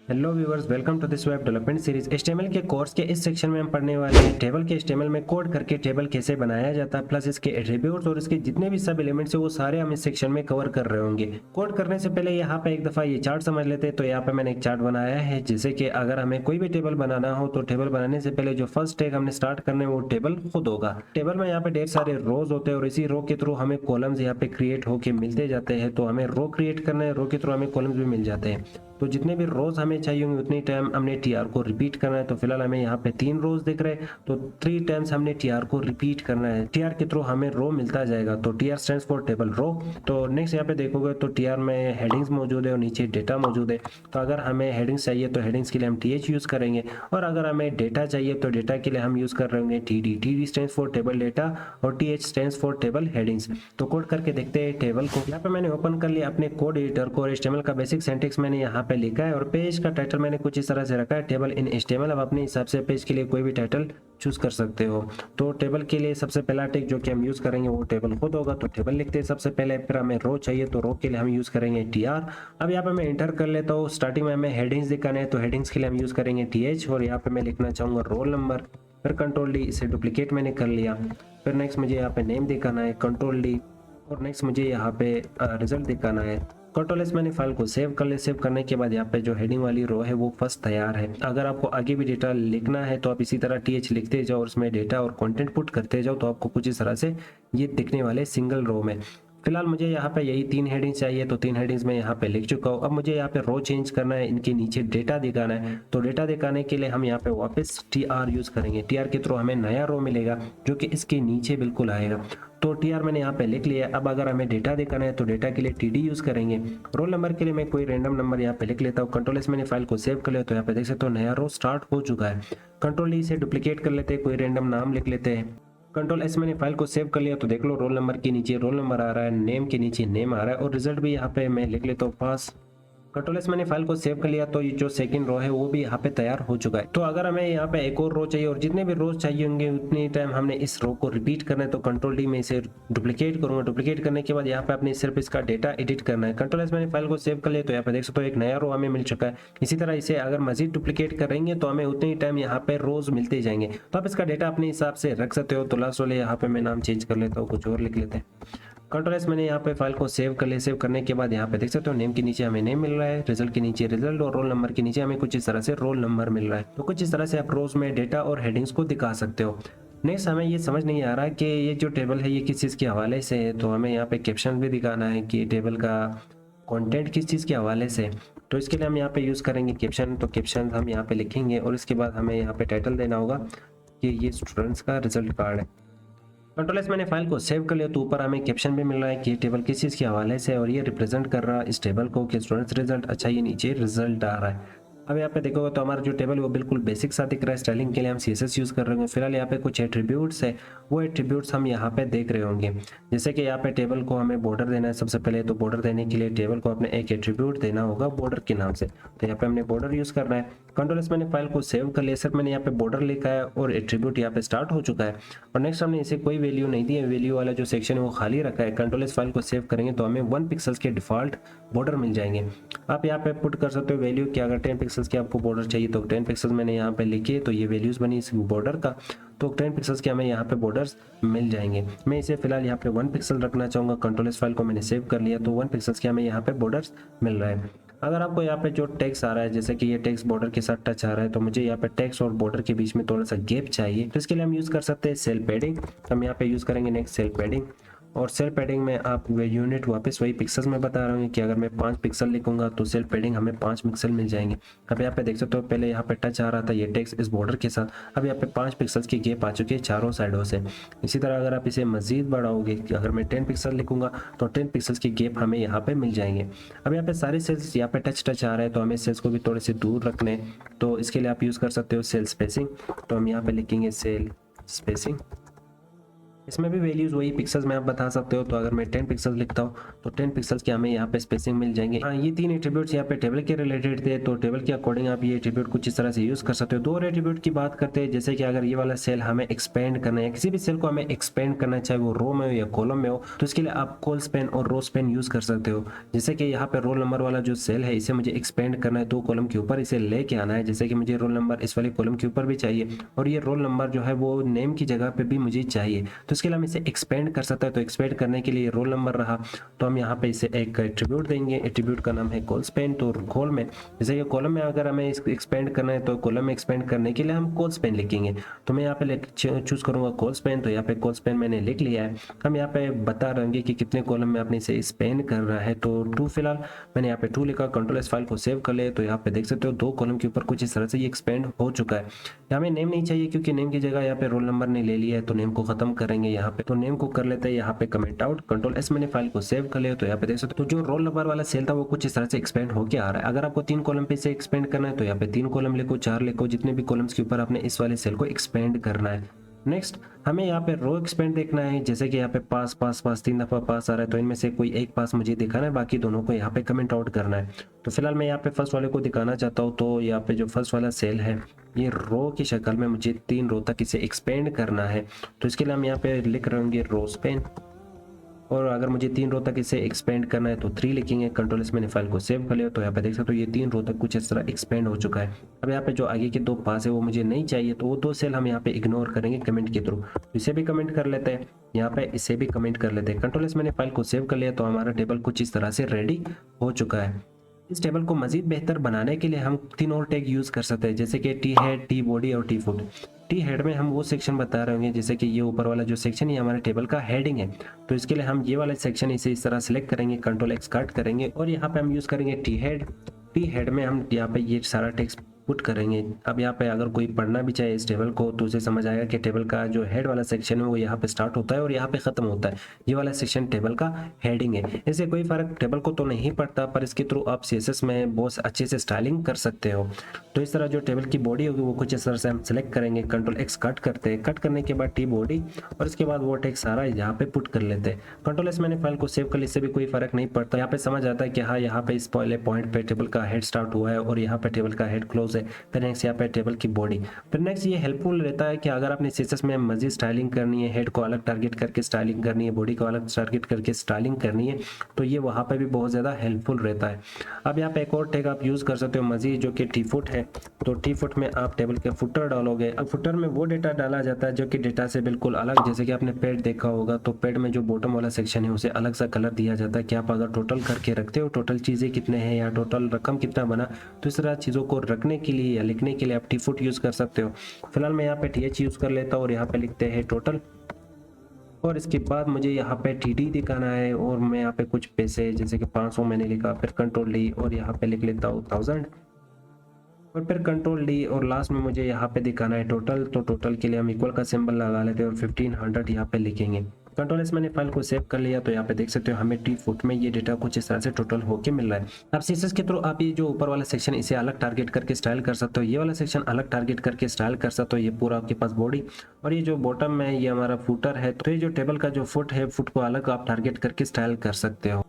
Hello viewers, welcome to this web development series. HTML के course के इस section में हम पढ़ने वाले हैं टेबल के एचटीएमएल में कोड करके टेबल कैसे बनाया जाता है, प्लस इसके एट्रीब्यूट्स और इसके जितने भी सब एलिमेंट्स है वो सारे हम इस सेक्शन में कवर कर रहे होंगे। कोड करने से पहले यहाँ पे एक दफा ये चार्ट समझ लेते हैं। तो यहाँ पे मैंने एक चार्ट बनाया है, जैसे कि अगर हमें कोई भी टेबल बनाना हो तो टेबल बनाने से पहले जो फर्स्ट टैग हमने स्टार्ट करने वो टेबल खुद होगा। टेबल में यहाँ पे ढेर सारे रोज होते हैं और इसी रो के थ्रू हमें कॉलम्स यहाँ पे क्रिएट होके मिलते जाते हैं। तो हमें रो क्रिएट करना है, रो के थ्रू हमें कॉलम्स भी मिल जाते हैं। तो जितने भी रोज हमें चाहिए होंगे उतनी टाइम हमने टीआर को रिपीट करना है। तो फिलहाल हमें यहाँ पे 3 रोज दिख रहे हैं, तो 3 टाइम्स हमने टीआर को रिपीट करना है। टीआर के थ्रू हमें रो मिलता जाएगा। तो TR stands for table row. तो नेक्स्ट यहाँ पे देखोगे तो टीआर में हेडिंग्स मौजूद है और नीचे डेटा मौजूद है। तो अगर हमें हेडिंग्स चाहिए तो हेडिंग्स के लिए हम टीएच यूज करेंगे, और अगर हमें डेटा चाहिए तो डेटा के लिए हम यूज कर रहे होंगे TD. TD stands for table data और TH stands for table headings. तो कोड करके देखते हैं टेबल को। यहाँ पे मैंने ओपन कर लिया अपने कोड एडिटर को और एचटीएमएल का बेसिक सिंटैक्स मैंने यहाँ पे लिखा है, और पेज का टाइटल मैंने कुछ इस तरह से रखा है, टेबल इन एचटीएमएल। अब अपने हिसाब से पेज के लिए कोई भी टाइटल चूज कर सकते हो। तो टेबल के लिए सबसे पहला टैग जो कि हम यूज करेंगे वो टेबल खुद होगा। तो टेबल लिखते हैं सबसे पहले। फिर हमें रो चाहिए तो रो के लिए हम यूज करेंगे टीआर। अब यहाँ पे मैं इंटर कर लेता हूँ। स्टार्टिंग में हमें हेडिंग्स दिखाने हैं तो हेडिंग्स के लिए हम यूज करेंगे टीएच, और यहाँ पे मैं लिखना चाहूंगा रोल नंबर। फिर कंट्रोल डी, इसे डुप्लीकेट मैंने कर लिया। फिर नेक्स्ट मुझे यहाँ पे नेम दिखाना है, कंट्रोल डी। और नेक्स्ट मुझे यहाँ पे रिजल्ट दिखाना है। कंट्रोल एस मैंने फाइल को सेव कर ले। सेव करने के बाद यहाँ पे जो हेडिंग वाली रो है वो फर्स्ट तैयार है। अगर आपको आगे भी डेटा लिखना है तो आप इसी तरह टीएच लिखते जाओ और उसमें डेटा और कंटेंट पुट करते जाओ, तो आपको कुछ इस तरह से ये दिखने वाले सिंगल रो में। फिलहाल मुझे यहाँ पे यही 3 हेडिंग्स चाहिए, तो 3 हेडिंग्स मैं यहाँ पे लिख चुका हूँ। अब मुझे यहाँ पे रो चेंज करना है, इनके नीचे डेटा दिखाना है। तो डेटा दिखाने के लिए हम यहाँ पे वापस टीआर यूज करेंगे। टीआर के थ्रू हमें नया रो मिलेगा जो कि इसके नीचे बिल्कुल आएगा। तो टीआर मैंने यहाँ पे लिख लिया। अब अगर हमें डेटा दिखाना है तो डेटा के लिए टीडी यूज करेंगे। रोल नंबर के लिए मैं कोई रैंडम नंबर यहाँ पे लिख लेता हूँ। कंट्रोल एस मैंने फाइल को सेव कर लिया। तो यहाँ पे देख सकते हो नया रो स्टार्ट हो चुका है। कंट्रोल डी से डुप्लीकेट कर लेते हैं, कोई रैंडम नाम लिख लेते हैं। कंट्रोल एस मैंने फाइल को सेव कर लिया। तो देख लो रोल नंबर के नीचे रोल नंबर आ रहा है, नेम के नीचे नेम आ रहा है, और रिजल्ट भी यहाँ पे मैं लिख लेता हूँ पास। कंट्रोल एस मैंने फाइल को सेव कर लिया। तो ये जो सेकंड रो है वो भी यहाँ पे तैयार हो चुका है। तो अगर हमें यहाँ पे एक और रो चाहिए और जितने भी रोज चाहिए होंगे उतनी टाइम हमने इस रो को रिपीट करना है। तो कंट्रोल डी में इसे डुप्लीकेट करूंगा। डुप्लीकेट करने के बाद यहाँ पे अपने सिर्फ इसका डेटा एडिट करना है। कंट्रोल एस मैंने फाइल को सेव कर लिया। तो यहाँ पे देख सकते हो एक नया रो हमें मिल चुका है। इसी तरह इसे अगर मजीद डुप्लीकेट करेंगे तो हमें उतने ही टाइम यहाँ पे रोज मिलते जाएंगे। तो आप इसका डेटा अपने हिसाब से रख सकते हो। तो लास्ट वाले यहाँ पे मैं नाम चेंज कर लेता हूँ, कुछ और लिख लेते हैं। कंट्रोल एस मैंने यहाँ पे फाइल को सेव कर लिया। सेव करने के बाद यहाँ पे देख सकते हो नेम के नीचे हमें नेम मिल रहा है, रिजल्ट के नीचे रिजल्ट, और रोल नंबर के नीचे हमें कुछ इस तरह से रोल नंबर मिल रहा है। तो कुछ इस तरह से आप रोज में डेटा और हेडिंग्स को दिखा सकते हो। नेक्स्ट हमें ये समझ नहीं आ रहा कि ये जो टेबल है ये किस चीज़ के हवाले से है। तो हमें यहाँ पे कैप्शन भी दिखाना है कि टेबल का कंटेंट किस चीज़ के हवाले से। तो इसके लिए हम यहाँ पे यूज़ करेंगे कैप्शन। तो कैप्शन हम यहाँ पे लिखेंगे और इसके बाद हमें यहाँ पे टाइटल देना होगा कि ये स्टूडेंट्स का रिजल्ट कार्ड है। कंट्रोल एस मैंने फाइल को सेव कर लिया। तो ऊपर हमें कैप्शन भी मिल रहा है कि ये टेबल किस चीज़ के हवाले से है और ये रिप्रेजेंट कर रहा है इस टेबल को कि स्टूडेंट्स रिजल्ट। अच्छा, ये नीचे रिजल्ट आ रहा है। अब यहाँ पे देखोगे तो हमारा जो टेबल है वो बिल्कुल बेसिक सा दिख रहा है। स्टाइलिंग के लिए हम सीएसएस यूज़ कर रहे होंगे। फिलहाल यहाँ पे कुछ एट्रीब्यूट्स है, वो एट्रीब्यूट्स हम यहाँ पे देख रहे होंगे। जैसे कि यहाँ पे टेबल को हमें बॉर्डर देना है सबसे पहले। तो बॉर्डर देने के लिए टेबल को अपने एक एट्रीब्यूट देना होगा बॉर्डर के नाम से। तो यहाँ पे हमने बॉर्डर यूज़ करना है। कंट्रोल एस मैंने फाइल को सेव कर लिया। सिर्फ मैंने यहाँ पे बॉर्डर लिखा है और एट्रीब्यूट यहाँ पे स्टार्ट हो चुका है। और नेक्स्ट हमने इसे कोई वैल्यू नहीं दी है, वैल्यू वाला जो सेक्शन है वो खाली रखा है। कंट्रोल एस फाइल को सेव करेंगे तो हमें 1 पिक्सल्स के डिफॉल्ट बॉर्डर मिल जाएंगे। आप यहाँ पे पुट कर सकते हो वैल्यू कि अगर 10 पिक्सल्स की आपको बॉर्डर चाहिए तो 10 पिक्सल्स मैंने यहाँ पे लिखे। तो ये वैल्यूज बनी इस बॉर्डर का। तो 10 पिक्सल्स के हमें यहाँ पे बॉर्डर्स मिल जाएंगे। मैं इसे फिलहाल यहाँ पे 1 पिक्सल रखना चाहूँगा। कंट्रोल एस फाइल को मैंने सेव कर लिया। तो 1 पिक्सल्स के हमें यहाँ पे बॉर्डर्स मिल रहा है। अगर आपको यहाँ पे जो टेक्स्ट आ रहा है, जैसे कि ये टेक्स्ट बॉर्डर के साथ टच आ रहा है, तो मुझे यहाँ पे टेक्स्ट और बॉर्डर के बीच में थोड़ा सा गैप चाहिए। तो इसके लिए हम यूज़ कर सकते हैं सेल पैडिंग। हम यहाँ पे यूज़ करेंगे नेक्स्ट सेल पैडिंग। और सेल पैडिंग में आप यूनिट वापस वही पिक्सल्स में बता रहा हूँ कि अगर मैं 5 पिक्सल लिखूंगा तो सेल पैडिंग हमें 5 पिक्सल मिल जाएंगे। अब यहाँ पे देख सकते हो पहले यहाँ पे टच आ रहा था ये टेक्स्ट इस बॉर्डर के साथ। अब यहाँ पे 5 पिक्सल्स की गैप आ चुकी है चारों साइडों से। इसी तरह अगर आप इसे मजीद बढ़ाओगे, अगर मैं 10 पिक्सल लिखूंगा तो 10 पिक्सल्स की गैप हमें यहाँ पे मिल जाएंगे। अब यहाँ पे सारे सेल्स यहाँ पे टच आ रहे हैं, तो हमें सेल्स को भी थोड़े से दूर रखने। तो इसके लिए आप यूज़ कर सकते हो सेल स्पेसिंग। तो हम यहाँ पे लिखेंगे सेल स्पेसिंग। इसमें भी वैल्यूज वही पिक्सल्स में आप बता सकते हो। तो अगर मैं 10 पिक्सल्स लिखता हूँ तो 10 पिक्सल्स की हमें यहाँ पे स्पेसिंग मिल जाएंगे। हाँ, ये 3 एट्रीब्यूट्स यहाँ पे टेबल के रिलेटेड थे, तो टेबल के अकॉर्डिंग आप ये एट्रीब्यूट कुछ इस तरह से यूज कर सकते हो। दो और एट्रीब्यूट की बात करते हैं, जैसे कि अगर ये वाला सेल हमें एक्सपेंड करना है, किसी भी सेल को हमें एक्सपेंड करना है, चाहे वो रो में हो या कॉलम में हो, तो इसके लिए आप कॉल स्पैन और रो स्पैन यूज कर सकते हो। जैसे कि यहाँ पे रोल नंबर वाला जो सेल है, इसे मुझे एक्सपेंड करना है 2 कॉलम के ऊपर, इसे लेके आना है। जैसे कि मुझे रोल नंबर इस वाले कॉलम के ऊपर भी चाहिए और ये रोल नंबर जो है वो नेम की जगह पे भी मुझे चाहिए, तो इसके लिए हम इसे एक्सपेंड कर सकते हैं। तो एक्सपेंड करने के लिए रोल नंबर रहा, तो हम यहाँ पे इसे एक एट्रीब्यूट देंगे। एट्रीब्यूट का नाम है कॉल स्पैन। तो कॉल में, जैसे कि कॉलम में अगर हमें एक्सपेंड करना है, तो कॉलम में एक्सपेंड करने के लिए हम कॉल स्पैन लिखेंगे। तो मैं यहाँ पे चूज करूंगा कॉल स्पैन। तो यहाँ पे कॉल स्पैन मैंने लिख लिया है। हम यहाँ पे बता रहे हैं कि कितने कॉलम में आपने इसे स्पैन कर रहा है। तो 2 फिलहाल मैंने यहाँ पे 2 लिखा। कंट्रोल एस फाइल को सेव कर ले, तो यहाँ पे देख सकते हो 2 कॉलम के ऊपर कुछ इस तरह से ये एक्सपेंड हो चुका है। यहाँ में नेम नहीं चाहिए, क्योंकि नेम की जगह यहाँ पे रोल नंबर ने ले लिया है, तो नेम को खत्म करेंगे यहाँ पे। तो नेम को कर लेते हैं यहाँ पे कमेंट आउट। कंट्रोल एस मैंने फाइल को सेव कर लिया। तो यहाँ पे देख सकते हो तो जो रोल नंबर वाला सेल था वो कुछ इस तरह से एक्सपेंड होके आ रहा है। अगर आपको 3 कॉलम पे से एक्सपेंड करना है, तो यहाँ पे 3 कॉलम लिखो, 4 लिखो, जितने भी कॉलम्स के ऊपर आपने इस वाले सेल को एक्सपेंड करना है। नेक्स्ट हमें यहाँ पे रो एक्सपेंड देखना है। जैसे कि यहाँ पे पास पास पास 3 दफा पास आ रहा है, तो इनमें से कोई एक पास मुझे दिखाना है, बाकी दोनों को यहाँ पे कमेंट आउट करना है। तो फिलहाल मैं यहाँ पे फर्स्ट वाले को दिखाना चाहता हूँ। तो यहाँ पे जो फर्स्ट वाला सेल है, ये रो की शक्ल में मुझे 3 रो तक इसे एक्सपेंड करना है। तो इसके लिए हम यहाँ पे लिख रहे होंगे रो स्पेन, और अगर मुझे 3 रो तक इसे एक्सपेंड करना है तो 3 लिखेंगे। कंट्रोल एस मैंने फाइल को सेव कर लिया। तो यहाँ पे देख सकते हो ये 3 रो तक कुछ इस तरह एक्सपेंड हो चुका है। अब यहाँ पे जो आगे के 2 पास है वो मुझे नहीं चाहिए, तो वो 2 सेल हम यहाँ पे इग्नोर करेंगे कमेंट के थ्रू। इसे भी कमेंट कर लेते हैं, यहाँ पे इसे भी कमेंट कर लेते हैं। कंट्रोल एस मैंने फाइल को सेव कर लिया। तो हमारा टेबल कुछ इस तरह से रेडी हो चुका है। इस टेबल को मजीद बेहतर बनाने के लिए हम 3 और टैग यूज कर सकते हैं, जैसे कि टी हेड, टी बॉडी और टी फुट। टी हेड में हम वो सेक्शन बता रहे होंगे, जैसे कि ये ऊपर वाला जो सेक्शन है हमारे टेबल का हेडिंग है। तो इसके लिए हम ये वाला सेक्शन इसे इस तरह सेलेक्ट करेंगे, कंट्रोल एक्स कट करेंगे और यहाँ पे हम यूज करेंगे टी हेड। टी हेड में हम यहाँ पे ये सारा टेक्स्ट पुट करेंगे। अब यहाँ पे अगर कोई पढ़ना भी चाहे इस टेबल को, तो उसे समझ आएगा कि टेबल का जो हेड वाला सेक्शन है वो यहाँ पे स्टार्ट होता है और यहाँ पे खत्म होता है। ये वाला सेक्शन टेबल का हेडिंग है। इससे कोई फर्क टेबल को तो नहीं पड़ता, पर इसके थ्रू आप CSS में बहुत अच्छे से स्टाइलिंग कर सकते हो। तो इस तरह जो टेबल की बॉडी होगी वो कुछ इस तरह से हम सेलेक्ट करेंगे, कंट्रोल एक्स कट करते हैं। कट करने के बाद टी बॉडी और इसके बाद वो टेक्स्ट सारा यहाँ पे पुट कर लेते हैं। कंट्रोल एस मैंने फाइल को सेव कर, इससे भी कोई फर्क नहीं पड़ता। यहाँ पे समझ आता है कि हाँ, यहाँ पे इस पहले पॉइंट पे टेबल का हेड स्टार्ट हुआ है और यहाँ पे टेबल का हेड क्लोज है। फिर नेक्स्ट यहाँ पे टेबल की बॉडी। फिर नेक्स्ट ये हेल्पफुल रहता है कि अगर आपने CSS में मजीद स्टाइलिंग करनी है, हेड को अलग टारगेट करके स्टाइलिंग करनी है, बॉडी को अलग टारगेट करके स्टाइलिंग करनी है, तो ये वहाँ पे भी बहुत ज़्यादा हेल्पफुल रहता है। अब यहाँ पे एक और टैग आप यूज़ कर सकते हो मजीद, जो कि टी फुट है। तो टी फुट में आप टेबल के फुटर डालोगे। अब फुटर में वो डेटा डाला जाता है जो कि डेटा से बिल्कुल अलग, जैसे कि आपने पेड देखा होगा, तो पेड में जो बॉटम वाला सेक्शन है उसे अलग सा कलर दिया जाता है कि आप अगर टोटल करके रखते हो, टोटल चीज़ें कितने हैं या टोटल रकम कितना बना, तो इस तरह चीज़ों को रखने के लिए या लिखने के लिए आप टी फुट यूज़ कर सकते हो। फिलहाल मैं यहाँ पे TH यूज़ कर लेता हूँ और यहाँ पे लिखते हैं टोटल, और इसके बाद मुझे यहाँ पे TD दिखाना है और मैं यहाँ पे कुछ पैसे जैसे कि 500 मैंने लिखा, फिर कंट्रोल D और यहाँ पे लिख लेता हूँ 1000 और फिर कंट्रोल D और लास्ट में मुझे यहाँ पे दिखाना है टोटल। तो टोटल के लिए हम इक्वल का सिंबल लगा लेते हैं और 1500 यहाँ पे लिखेंगे। कंट्रोल एस मैंने फाइल को सेव कर लिया। तो यहाँ पे देख सकते हो हमें टी फुट में ये डेटा कुछ इस तरह से टोटल होके मिल रहा है। अब CSS के थ्रू आप ये जो ऊपर वाला सेक्शन इसे अलग टारगेट करके स्टाइल कर सकते हो, ये वाला सेक्शन अलग टारगेट करके स्टाइल कर सकते हो। ये पूरा आपके पास बॉडी और ये जो बॉटम में ये हमारा फुटर है, तो ये जो टेबल का जो फुट है, फुट को अलग आप टारगेट करके स्टाइल कर सकते हो।